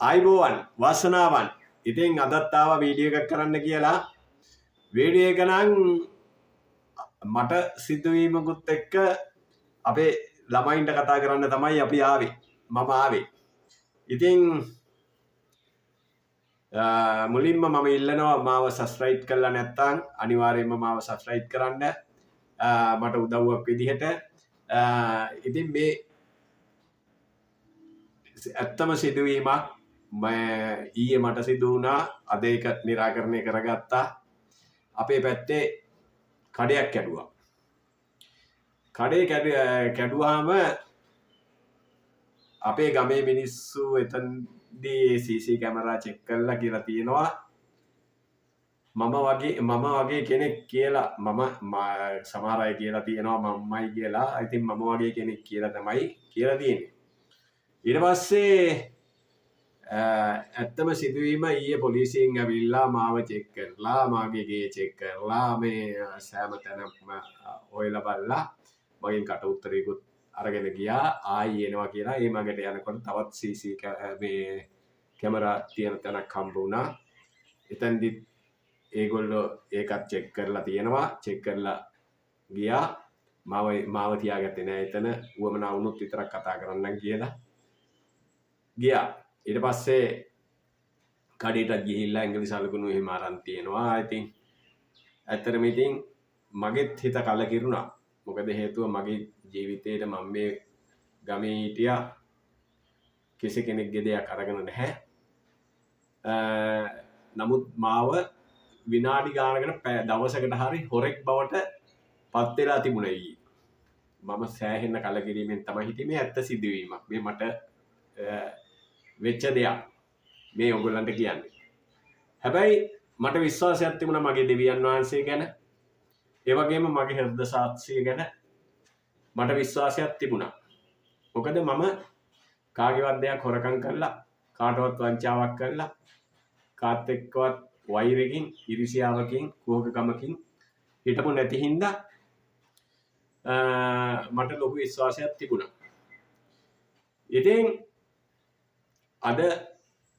ආයිබෝවන් වාසනාවන්. ඉතින් අදත් ආවා වීඩියෝ එකක් කරන්න කියලා. වීඩියෝ එක නම් මට සිදුවීමකුත් එක්ක අපේ ළමයින්ට කතා කරන්න තමයි අපි ආවේ. මම ආවේ. ඉතින් මුලින්ම මම ඉල්ලනවා මාව සබ්ස්ක්‍රයිබ් කරලා නැත්නම් අනිවාර්යයෙන්ම මාව සබ්ස්ක්‍රයිබ් කරන්න. මට උදව්වක් විදිහට. ඉතින් මේ ඇත්තම සිදුවීමක් ඊයේ මට සිදු වුණා. අද ඒක निराකරණය කරගත්තා. අපේ පැත්තේ කඩයක් කැඩුවා. කඩේ කැඩුවාම අපේ ගමේ මිනිස්සු එතනදී CC කැමරා චෙක් කරලා කියලා තියෙනවා මම වගේ කෙනෙක් කියලා. මම සමහර අය කියලා තියෙනවා මම්මයි කියලා. ඉතින් මම වගේ කෙනෙක් කියලා තමයි කියලා තියෙන්නේ. ඊට පස්සේ ඇත්තම සිදුවීම ඊයේ පොලිසියෙන් ඇවිල්ලා මාව චෙක් කරලා මාගේ ගේ චෙක් කරලා මේ සෑම තැනක්ම හොයලා බලලා මගෙන් කට උත්තරයකුත් අරගෙන ගියා. ආයි එනවා කියලා. ඒ මගට යනකොට තවත් CC මේ කැමරා තියෙන තැනක් හම්බ වුණා. එතෙන්දි ඒගොල්ලෝ ඒකත් චෙක් කරලා තියෙනවා. චෙක් කරලා ගියා. මාව තියාගත්තේ නෑ එතන. උවමනා වුණොත් විතරක් කතා කරන්නම් කියලා ගියා. ඊට පස්සේ කඩේට ගිහිල්ලා ඇඟිලි සලකුණු එහෙම අරන් තියෙනවා. ඉතින් ඇත්තටම ඉතින් මගෙත් හිත කලකිරුණා. මොකද හේතුව මගේ ජීවිතේට මම මේ ගමේ හිටියා. කිසි කෙනෙක්ගේ දෙයක් අරගෙන නැහැ. නමුත් මාව විනාඩි ගානකට දවසකට හරි හොරෙක් බවට පත් වෙලා තිබුණා ඊයේ. මම සෑහෙන කලකිරීමෙන් තමයි හිටියේ. මේ ඇත්ත සිදුවීමක්. මේ මට වෙච්ච දෙයක් මේ ඔයගොල්ලන්ට කියන්නේ. හැබැයි මට විශ්වාසයක් තිබුණා මගේ දෙවියන් වහන්සේ ගැන. ඒ වගේම මගේ හෘද සාක්ෂිය ගැන මට විශ්වාසයක් තිබුණා. මොකද මම කාගේවත් දෙයක් හොරකම් කරලා කාටවත් වංචාවක් කරලා කාත් එක්කවත් වෛරකින් ඉරිසියාවකින් කුහකකමකින් හිටපු නැති හින්දා මට ලොකු විශ්වාසයක් තිබුණා. ඉතින් අද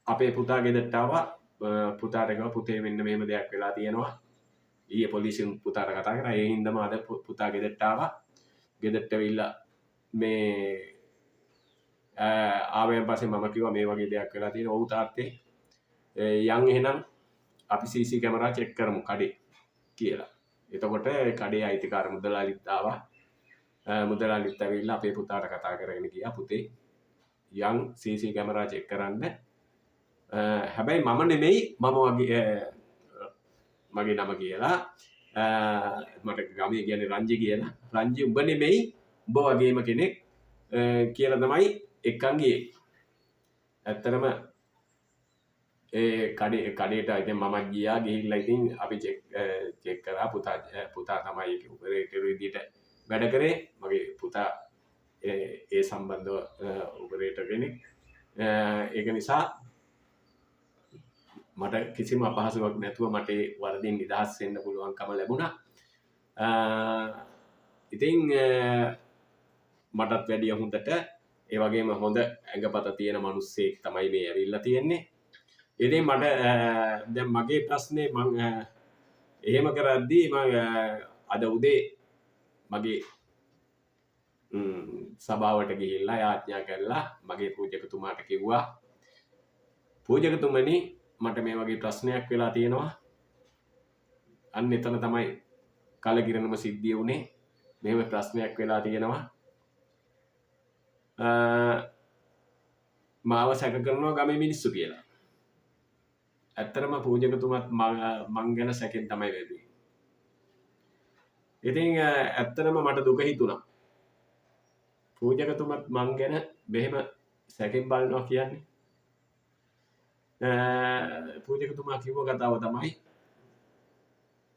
අපේ පුතා ගෙදරට ආවා. පුතාට ගියා පුතේ මෙන්න මෙහෙම දෙයක් වෙලා තියෙනවා. ඊයේ පොලිසියෙන් පුතාට කතා කරා. ඒ හින්දාම අද පුතා ගෙදරට ආවා. ගෙදරට ඇවිල්ලා මේ ආවෙන් පස්සේ මම කිව්වා මේ වගේ දෙයක් වෙලා තියෙනවා. ඔව් තාත්තේ යන් එහෙනම් අපි CC කැමරා චෙක් කරමු කඩේ කියලා. එතකොට කඩේ අයිතිකාර මුදලාලිත් ආවා. මුදලාලිත් ඇවිල්ලා අපේ පුතාට කතා කරගෙන ගියා පුතේ යන් CC කැමරා චෙක් කරන්න. හැබැයි මම නෙමෙයි මගේ නම කියලා මට ගමේ කියන්නේ රංජි කියලා. රංජි උඹ නෙමෙයි උඹ වගේම කෙනෙක් කියලා තමයි එක්කන් ගියේ. ඇත්තටම ඒ කඩේට ඉතින් මම ගියා. ගිහිල්ලා ඉතින් අපි චෙක් කරා. පුතා තමයි ඒක ඔපරේටර් විදියට වැඩ කරේ. මගේ පුතා ඒ සම්බන්ධව ඔපරේටර් කෙනෙක්. ඒක නිසා මට කිසිම අපහසුාවක් නැතුව මට ඒ වරදින් නිදහස් වෙන්න පුළුවන්කම ලැබුණා. ඉතින් මටත් වැඩිය හොඳට ඒ වගේම හොඳ ඇඟපත තියෙන මිනිස්සෙක් තමයි මේ ඇවිල්ලා තියෙන්නේ. ඉතින් මට දැන් මගේ ප්‍රශ්නේ මම එහෙම කරද්දී මම අද උදේ මගේ සභාවට ගිහිල්ලා යාඥා කරලා මගේ පූජකතුමාට කිව්වා පූජකතුමනි මට මේ වගේ ප්‍රශ්නයක් වෙලා තියෙනවා. අන්න එතන තමයි කලකිරෙනම සිද්ධිය වුණේ. මෙහෙම ප්‍රශ්නයක් වෙලා තියෙනවා. මාව සැක කරනවා ගමේ මිනිස්සු කියලා. ඇත්තටම පූජකතුමත් මං ගැන සැකෙන් තමයි වෙන්නේ. ඉතින් ඇත්තටම මට දුක හිතුණා. පූජකතුමත් මං ගැන මෙහෙම සැකෙන් බලනවා කියන්නේ. පූජකතුමා කිව්ව කතාව තමයි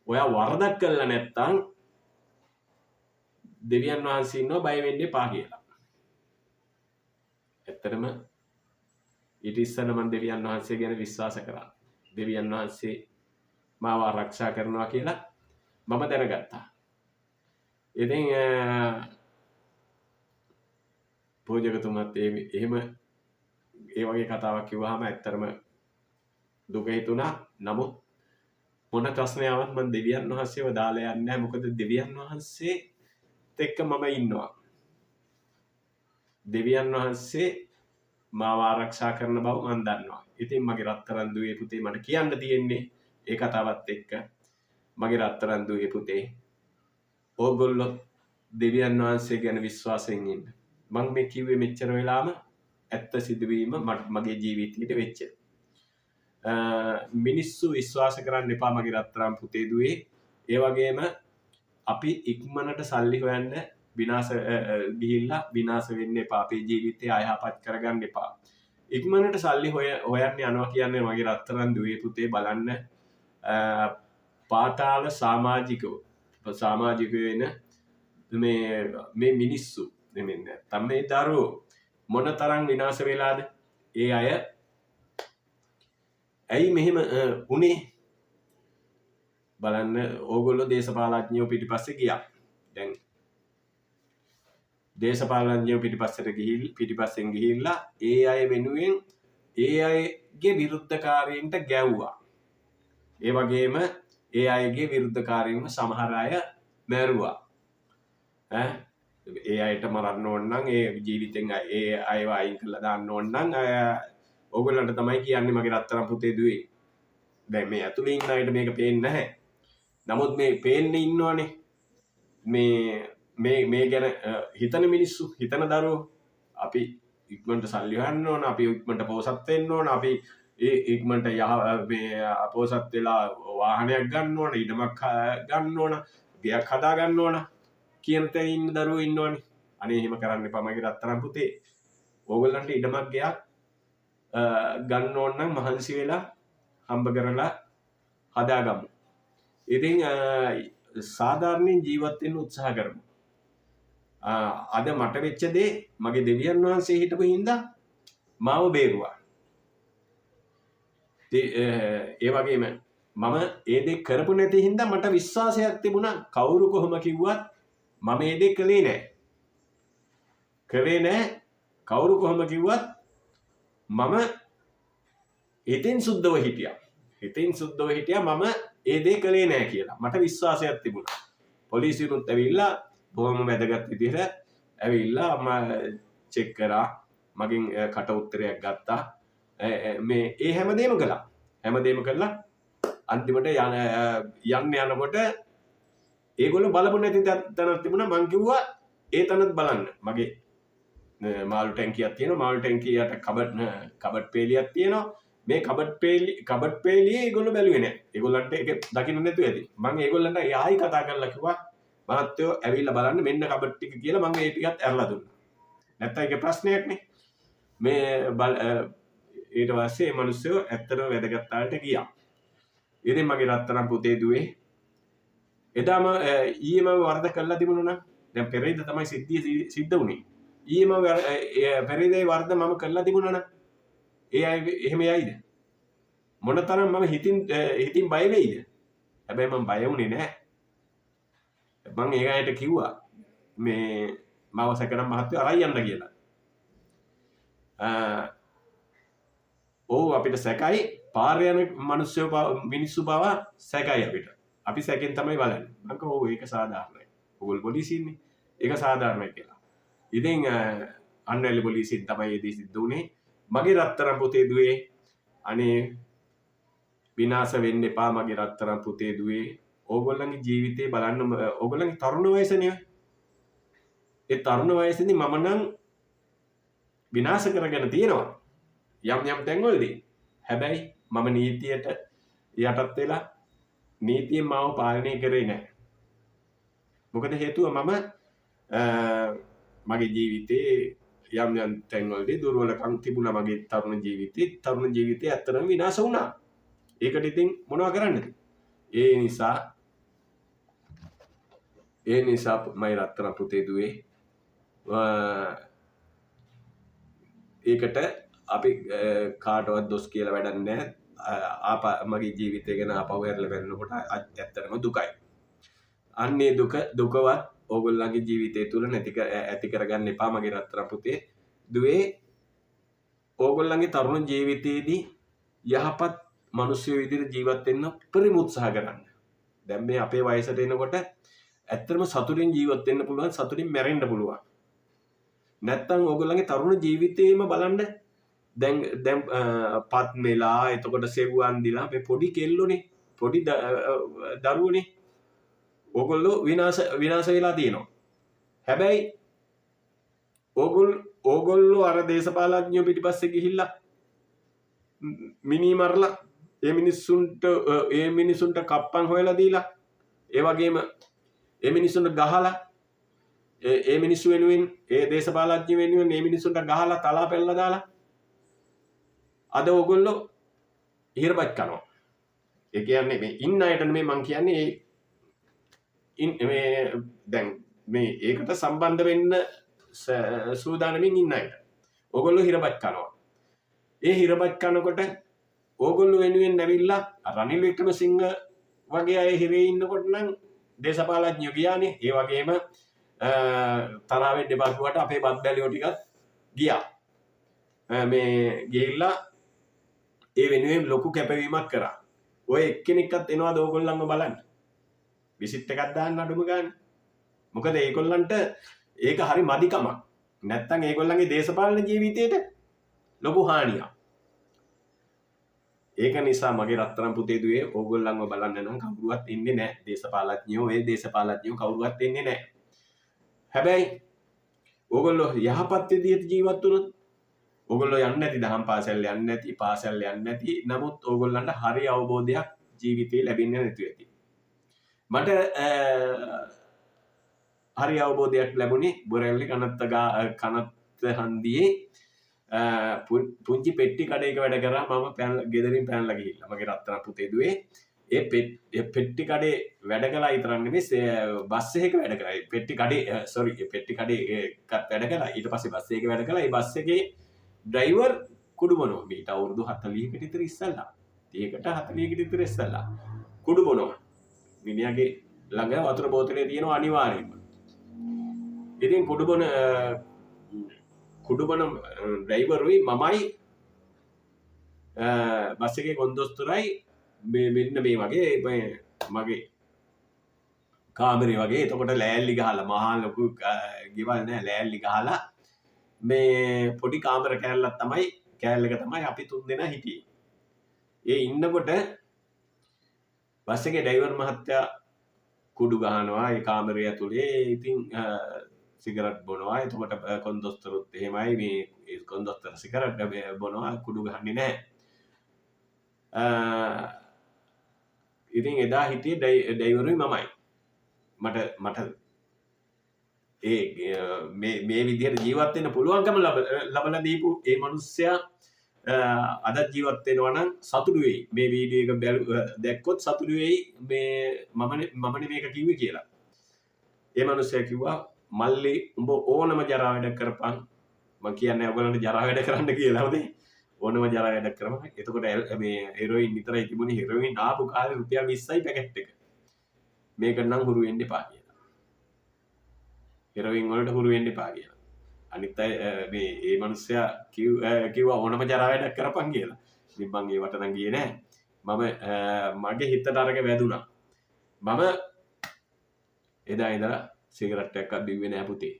ඔයා වරදක් කළා නැත්තම් දෙවියන් වහන්සේ ඉන්නවා බය වෙන්න එපා කියලා. ඇත්තටම ඊට ඉස්සෙල්ලා මම දෙවියන් වහන්සේ ගැන විශ්වාස කරා. දෙවියන් වහන්සේ මාව ආරක්ෂා කරනවා කියලා මම දැනගත්තා. ඉතින් පූජකතුමත් එහෙම ඒ වගේ කතාවක් කිව්වහම ඇත්තටම දුක හිතුණා. නමුත් මොන ප්‍රශ්නයවත් මම දෙවියන් වහන්සේව දාලා යන්නේ නැහැ. මොකද දෙවියන් වහන්සේත් එක්ක මම ඉන්නවා. දෙවියන් වහන්සේ මාව ආරක්ෂා කරන බව මම දන්නවා. ඉතින් මගේ රත්තරන් දුවේ පුතේ මට කියන්න තියෙන්නේ ඒ කතාවත් එක්ක මගේ රත්තරන් දුවේ පුතේ ඕගොල්ලෝ දෙවියන් වහන්සේ ගැන විශ්වාසයෙන් ඉන්න. මම මේ කිව්වේ මෙච්චර වෙලාම ඇත්ත සිදුවීම මගේ ජීවිතයට වෙච්ච. මිනිස්සු විශ්වාස කරන්න එපා මගේ රත්තරන් පුතේ දුවේ. ඒ වගේම අපි ඉක්මනට සල්ලි හොයන්න ගිහිල්ලා විනාශ වෙන්න එපා. අපේ ජීවිතය අයහපත් කරගන්න එපා. ඉක්මනට සල්ලි හොයන්න යනවා කියන්නේ මගේ රත්තරන් දුවේ පුතේ බලන්න පාතාල සමාජිකයෝ වෙන මේ මිනිස්සු නැත්නම් මේ දරුවෝ මොන තරම් විනාශ වෙලාද? ඒ අය ඇයි මෙහෙම උනේ? බලන්න ඕගොල්ලෝ දේශපාලඥයෝ පිටිපස්සේ ගියා. දැන් දේශපාලඥයෝ පිටිපස්සෙන් ගිහිල්ලා ඒ අය වෙනුවෙන් ඒ අයගේ විරුද්ධකාරීන්ට ගැව්වා. ඒ වගේම ඒ අයගේ විරුද්ධකාරීන්ව සමහර අය මැරුවා. ඒ අයට මරන්න ඕන නම් ඒ ජීවිතෙන් ඒ අයව අයින් කරලා දාන්න ඕන නම් ඕගොල්ලන්ට තමයි කියන්නේ මගේ රත්තරන් පුතේ දුවේ. දැන් මේ ඇතුලේ ඉන්න අයට මේක පේන්නේ නැහැ. නමුත් මේ පේන්නේ ඉන්නවනේ. මේ ගැන හිතන මිනිස්සු, හිතන දරුවෝ අපි ඉක්මනට සල්ලි හොයන්න ඕන, අපි ඉක්මනට පොසත් වෙන්න ඕන, අපි ඉක්මනට පොසත් වෙලා වාහනයක් ගන්න ඕන, ඉඩමක් ගන්න ඕන, ගෙයක් හදා ගන්න ඕන කියන තැන ඉන්න දරුවෝ ඉන්නවනේ. අනේ එහෙම කරන්න එපා මගේ රත්තරන් පුතේ. ඕගොල්ලන්ට ඉඩමක් ගෙයක් ගන්න ඕන නම් මහන්සි වෙලා හම්බ කරලා හදාගමු. ඉතින් සාධාරණයෙන් ජීවත් වෙන්න උත්සාහ කරමු. අද මට වෙච්ච දේ මගේ දෙවියන් වහන්සේ හිටපු හින්දා මාව බේරුවා. ඒ වගේම මම ඒ දේ කරපු නැති හින්දා මට විශ්වාසයක් තිබුණා කවුරු කොහොම කිව්වත් මම ඒ දේ කළේ නැහැ. කවුරු කොහොම කිව්වත් මම හිතින් සුද්ධව හිටියා මම ඒ දේ කළේ නැහැ කියලා. මට විශ්වාසයක් තිබුණා. පොලිසියුත් ඇවිල්ලා බොහොම වැදගත් විදිහට ඇවිල්ලා චෙක් කරා. මගෙන් කට උත්තරයක් ගත්තා. මේ ඒ හැමදේම කළා. අන්තිමට යනකොට ඒගොල්ලෝ බලපු නැති තැනක් තිබුණා. මං කිව්වා ඒ තැනත් බලන්න. මගේ මාළු ටැංකියක් තියෙනවා. මාළු ටැංකියට කබඩ් පේලියක් තියෙනවා. මේ කබඩ් පේලියේ ඒගොල්ලෝ බැලුවේ නැහැ. ඒගොල්ලන්ට ඒක දකින්න නැතුව ඇති. මම ඒගොල්ලන්ට ආයි කතා කරලා කිව්වා මහත්තයෝ ඇවිල්ලා බලන්න මෙන්න කබඩ් ටික කියලා මම ඒ ටිකත් ඇරලා දුන්නා. නැත්තම් ඒක ප්‍රශ්නයක් නේ. ඊට පස්සේ මේ මිනිස්සු ඇත්තටම වැදගත් ආලට ගියා. ඉතින් මගේ රත්තරන් පුතේ දුවේ එදාම ඊයේම වරද කළා තිබුණා නම් දැන් පෙරේද තමයි සිද්ධ වුණේ. ඊයේම පෙරේදේ වරද මම කළා තිබුණා නම් ඒ අය එහෙම යයිද? මොනතරම් මම හිතින් බය වෙයිද? හැබැයි මම බය වුණේ නැහැ. මම ඒ අයට කිව්වා මේ මාව සැකනම් මහත්තයෝ අරයි යන්න කියලා. අපිට සැකයි පාරේ යන මිනිස්සු බව සැකයි අපිට. අපි සැකෙන් තමයි බලන්නේ. මම කිව්වා ඒක සාධාරණයි. ඕගොල්ලෝ පොලිසියනේ. ඒක සාධාරණයි කියලා. ඉතින් අන්නැලි පොලිසියෙන් තමයි ඒ දේ සිද්ධ වුණේ. මගේ රත්තරන් පුතේ දුවේ අනේ විනාශ වෙන්න එපා මගේ රත්තරන් පුතේ දුවේ. ඕගොල්ලන්ගේ ජීවිතේ බලන්න ඕගොල්ලන්ගේ තරුණ වයසනේ. ඒ තරුණ වයසේදී මම නම් විනාශ කරගෙන තියෙනවා. යම් තැන්වලදී. හැබැයි මම නීතියට යටත් වෙලා නීතියෙන් මාව පාලනය කරේ නැහැ. මොකද හේතුව මම මගේ ජීවිතේ යම් තැන්වලදී දුර්වලකම් තිබුණා මගේ තරුණ ජීවිතේ ඇත්තටම විනාශ වුණා. ඒකට ඉතින් මොනව කරන්නද? ඒ නිසා මයි රත්තරන් පුතේ දුවේ ඒකට අපි කාටවත් දොස් කියලා වැඩක් නැහැ. මගේ ජීවිතය ගැන ආපහු හැරලා බලනකොට ඇත්තටම දුකයි. අන්නේ දුකවත් ඕගොල්ලන්ගේ ජීවිතය තුළ ඇති කරගන්න එපා මගේ රත්තරන් පුතේ දුවේ. ඕගොල්ලන්ගේ තරුණ ජීවිතයේදී යහපත් මිනිස්සු විදිහට ජීවත් වෙන්න උපරිම උත්සාහ කරන්න. දැන් මේ අපේ වයසට එනකොට ඇත්තටම සතුටින් ජීවත් වෙන්න පුළුවන්, සතුටින් මැරෙන්න පුළුවන්. නැත්තම් ඕගොල්ලන්ගේ තරුණ ජීවිතේම බලන්න දැන් පත් මෙලා එතකොට සෙව්වන් දිලා මේ පොඩි කෙල්ලෝනේ, පොඩි දරුවෝනේ. ඕගොල්ලෝ විනාශ වෙලා තියෙනවා. හැබැයි ඕගොල්ලෝ අර දේශපාලඥයෝ පිටිපස්සේ ගිහිල්ලා මිනි මරලා ඒ මිනිස්සුන්ට කප්පන් හොයලා දීලා ඒ වගේම ඒ මිනිස්සුන්ට ගහලා ඒ මිනිස්සු වෙනුවෙන් ඒ දේශපාලඥ වෙනුවෙන් ඒ මිනිස්සුන්ට ගහලා තලා පෙරලා දාලා අද ඕගොල්ලෝ හිරපත් කරනවා. ඒ කියන්නේ මේ ඉන්න අයට නෙමෙයි මං කියන්නේ මේ දැන් මේ ඒකට සම්බන්ධ වෙන්න සූදානමින් ඉන්න අයට ඕගොල්ලෝ හිරපත් කරනවා. ඒ හිරපත් කරනකොට ඕගොල්ලෝ වෙනුවෙන් ඇවිල්ලා රනිල් වික්‍රමසිංහ වගේ අය හිරේ ඉන්නකොට නම් දේශපාලඥයෝ ගියානේ. ඒ වගේම තරහ වෙන්න එපා කිව්වට අපේ බත් බැලියෝ ටිකක් ගියා. මේ ගිහිල්ලා ඒ වෙනුවෙන් ලොකු කැපවීමක් කරා. ඔය එක්කෙනෙක්වත් එනවාද ඕගොල්ලන්ව බලන්න? විසිට් එකක් දාන්න අඩුම ගන්න. මොකද ඒගොල්ලන්ට ඒක හරි මදිකමක්. නැත්තම් ඒගොල්ලන්ගේ දේශපාලන ජීවිතේට ලොකු හානියක්. ඒක නිසා මගේ රත්තරන් පුතේ දුවේ ඕගොල්ලන්ව බලන්න නම් කවුරුවත් ඉන්නේ නැහැ. දේශපාලඥයෝ කවුරුවත් ඉන්නේ නැහැ. හැබැයි ඕගොල්ලෝ යහපත් විදිහට ජීවත් වුණොත් ඕගොල්ලෝ යන්නේ නැති දහම් පාසල් යන්නේ නැති පාසල් යන්නේ නැති නමුත් ඕගොල්ලන්ට හරි අවබෝධයක් ජීවිතේ ලැබෙන්නේ නැති වෙති. මට හරි අවබෝධයක් ලැබුණේ බොරැල්ලේ කනත් හන්දියේ පුංචි පෙට්ටි කඩේක වැඩ කරා. මම ගෙදරින් පැනලා ගිහිල්ලා මගේ රත්තරන් පුතේ දුවේ ඒ පෙට්ටි කඩේ වැඩ කළා විතරක් නෙමෙයි බස් එකක වැඩ කරා. පෙට්ටි කඩේ වැඩ කළා. ඊට පස්සේ බස් එකේ වැඩ කළා. ඒ බස් එකේ ඩ්‍රයිවර් කුඩු බොනවා. මීට අවුරුදු 40කට විතර ඉස්සෙල්ලා. 30කට 40කට විතර ඉස්සෙල්ලා කුඩු බොනවා. මිනිහාගේ ළඟ වතුර බෝතලේ තියෙනවා අනිවාර්යෙන්ම. ඉතින් කුඩු බොන ඩ්‍රයිවරුයි මමයි බස් එකේ කොන්දොස්තරයි මෙන්න මේ වගේ මගේ කාමරේ වගේ. එතකොට ලෑල්ලි ගහලා මහා ලොකු ගෙවල් නෑ, ලෑල්ලි ගහලා මේ පොඩි කාමර කෑල්ලක් තමයි අපි තුන් දෙනා හිටියේ. ඒ ඉන්නකොට බස් එකේ ඩ්‍රයිවර් මහත්තයා කුඩු ගහනවා ඒ කාමරය ඇතුලේ. ඉතින් සිගරට් බොනවා. එතකොට කොන්දොස්තරුත් එහෙමයි. මේ කොන්දොස්තර සිගරට් බොනවා, කුඩු ගහන්නේ නැහැ. ඉතින් එදා හිටියේ ඩ්‍රයිවරුයි මමයි. මට මේ විදිහට ජීවත් වෙන්න පුළුවන්කම ලබලා දීපු ඒ මිනිස්සයා අද ජීවත් වෙනවා නම් සතුටු වෙයි. මේ වීඩියෝ එක දැක්කොත් සතුටු වෙයි. මමනේ මේක කිව්වේ කියලා. ඒ මිනිස්සයා කිව්වා මල්ලි උඹ ඕනම ජරා වැඩ කරපන්. මම කියන්නේ ඔයගොල්ලන්ට ජරා වැඩ කරන්න කියලා. හොඳේ. ඕනම ජරා වැඩ කරපන්. එතකොට මේ හෙරොයින් විතරයි තිබුණේ. හෙරොයින් ආපු කාලේ රුපියල් 20යි පැකට් එක. මේක නම් හුරු වෙන්න එපා කියලා. හෙරොයින් වලට හුරු වෙන්න එපා කියලා. අනිත් අය මේ ඒ මිනිස්සයා කිව්වා ඕනම ජරා වැඩක් කරපන් කියලා. ඉතින් මං ඒවට නම් ගියේ නෑ. මගේ හිතට අරගෙන වැදුනා. මම එදා ඉඳලා සිගරට් එකක් බිව්වේ නෑ පුතේ.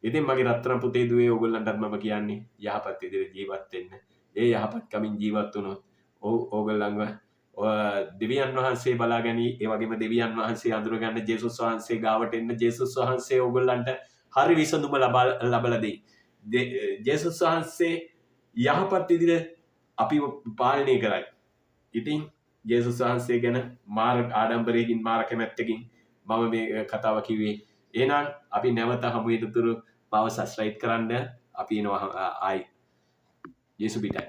ඉතින් මගේ රත්තරන් පුතේ දුවේ ඕගොල්ලන්ටත් මම කියන්නේ යහපත් විදිහට ජීවත් වෙන්න. ඒ යහපත් කමින් ජීවත් වුණොත් ඕගොල්ලන්ව දෙවියන් වහන්සේ බලා ගනි. ඒ වගේම දෙවියන් වහන්සේ අඳුර ගන්න ජේසුස් වහන්සේ ගාවට එන්න. ජේසුස් වහන්සේ ඕගොල්ලන්ට හරි විසඳුම ලබලා දෙයි. ජේසුස් වහන්සේ යහපත් විදිහට අපි පාලනය කරයි. ඉතින් ජේසුස් වහන්සේ ගැන මාර ආඩම්බරයකින් මාර කැමැත්තකින් මම මේ කතාව කිව්වේ. එහෙනම් අපි නැවත හමු වෙනතුරු මාව සබ්ස්ක්‍රයිබ් කරන්න. අපි එනවා ආයි. යේසු පිටයි.